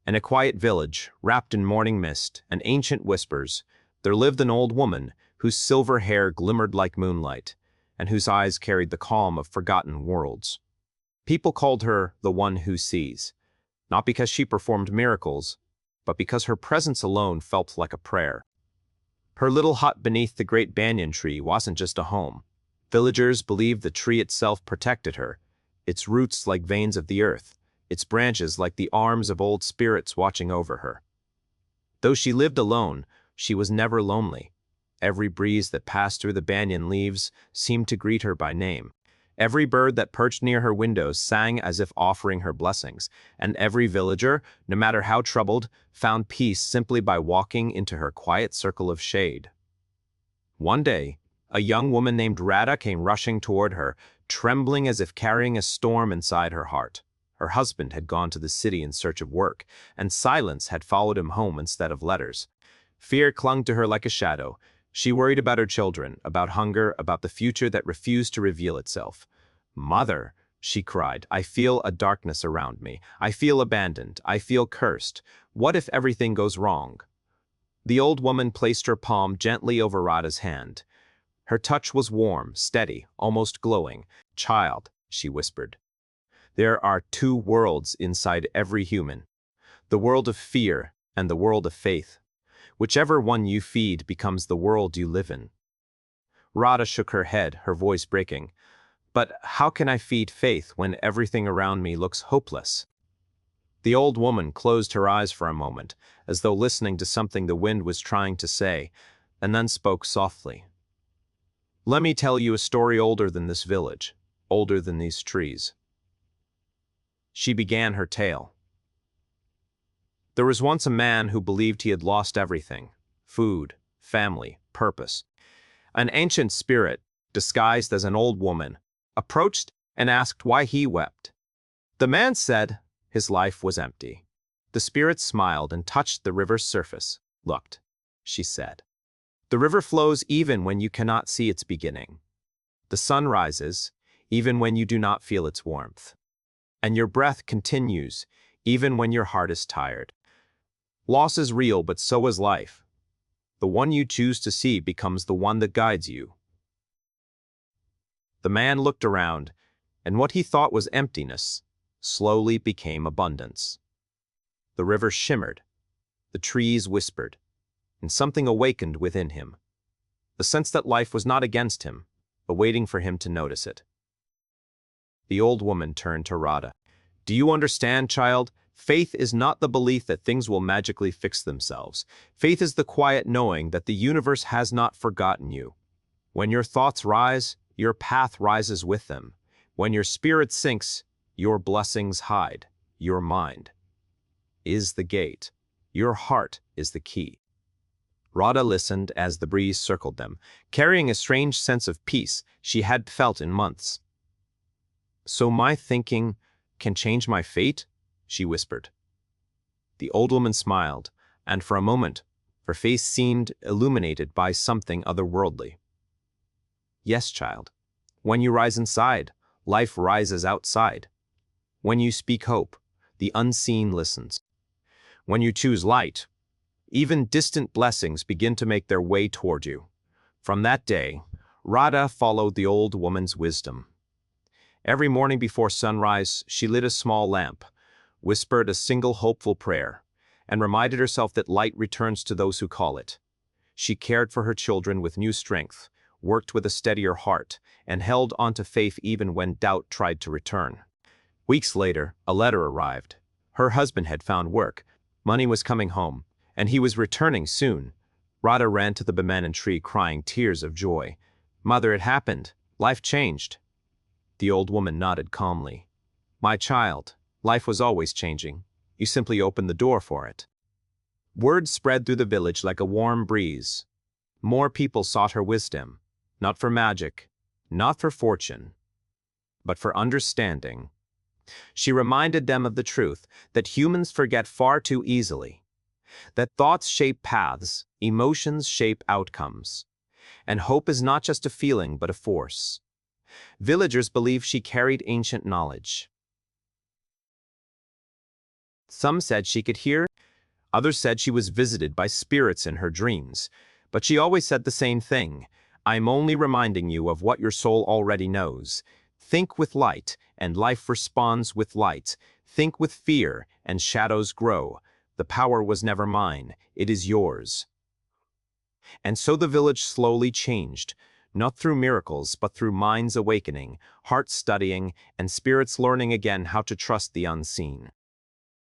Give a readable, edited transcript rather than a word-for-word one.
In a quiet village, wrapped in morning mist and ancient whispers, there lived an old woman whose silver hair glimmered like moonlight, and whose eyes carried the calm of forgotten worlds. People called her the One Who Sees, not because she performed miracles, but because her presence alone felt like a prayer. Her little hut beneath the great banyan tree wasn't just a home. Villagers believed the tree itself protected her, its roots like veins of the earth, its branches like the arms of old spirits watching over her. Though she lived alone, she was never lonely. Every breeze that passed through the banyan leaves seemed to greet her by name. Every bird that perched near her windows sang as if offering her blessings, and every villager, no matter how troubled, found peace simply by walking into her quiet circle of shade. One day, a young woman named Radha came rushing toward her, trembling as if carrying a storm inside her heart. Her husband had gone to the city in search of work, and silence had followed him home instead of letters. Fear clung to her like a shadow. She worried about her children, about hunger, about the future that refused to reveal itself. "Mother," she cried, "I feel a darkness around me. I feel abandoned. I feel cursed. What if everything goes wrong?" The old woman placed her palm gently over Radha's hand. Her touch was warm, steady, almost glowing. "Child," she whispered, "there are two worlds inside every human, the world of fear and the world of faith. Whichever one you feed becomes the world you live in." Radha shook her head, her voice breaking. "But how can I feed faith when everything around me looks hopeless?" The old woman closed her eyes for a moment, as though listening to something the wind was trying to say, and then spoke softly. "Let me tell you a story older than this village, older than these trees." She began her tale. There was once a man who believed he had lost everything: food, family, purpose. An ancient spirit, disguised as an old woman, approached and asked why he wept. The man said his life was empty. The spirit smiled and touched the river's surface. "Look," she said. "The river flows even when you cannot see its beginning. The sun rises even when you do not feel its warmth. And your breath continues even when your heart is tired. Loss is real, but so is life. The one you choose to see becomes the one that guides you." The man looked around, and what he thought was emptiness slowly became abundance. The river shimmered, the trees whispered, and something awakened within him. The sense that life was not against him, but waiting for him to notice it. The old woman turned to Radha. "Do you understand, child? Faith is not the belief that things will magically fix themselves. Faith is the quiet knowing that the universe has not forgotten you. When your thoughts rise, your path rises with them. When your spirit sinks, your blessings hide. Your mind is the gate. Your heart is the key." Radha listened as the breeze circled them, carrying a strange sense of peace she had felt in months. "So my thinking can change my fate?" she whispered. The old woman smiled, and for a moment, her face seemed illuminated by something otherworldly. "Yes, child. When you rise inside, life rises outside. When you speak hope, the unseen listens. When you choose light, even distant blessings begin to make their way toward you." From that day, Radha followed the old woman's wisdom. Every morning before sunrise, she lit a small lamp, whispered a single hopeful prayer, and reminded herself that light returns to those who call it. She cared for her children with new strength, worked with a steadier heart, and held on to faith even when doubt tried to return. Weeks later, a letter arrived. Her husband had found work, money was coming home, and he was returning soon. Radha ran to the banyan tree crying tears of joy. "Mother, it happened. Life changed." The old woman nodded calmly. "My child, life was always changing. You simply opened the door for it." Word spread through the village like a warm breeze. More people sought her wisdom, not for magic, not for fortune, but for understanding. She reminded them of the truth that humans forget far too easily, that thoughts shape paths, emotions shape outcomes, and hope is not just a feeling but a force. Villagers believed she carried ancient knowledge. Some said she could hear, others said she was visited by spirits in her dreams. But she always said the same thing: I'm only reminding you of what your soul already knows. Think with light, and life responds with light. Think with fear, and shadows grow. The power was never mine, it is yours. And so the village slowly changed, not through miracles, but through minds awakening, hearts studying, and spirits learning again how to trust the unseen.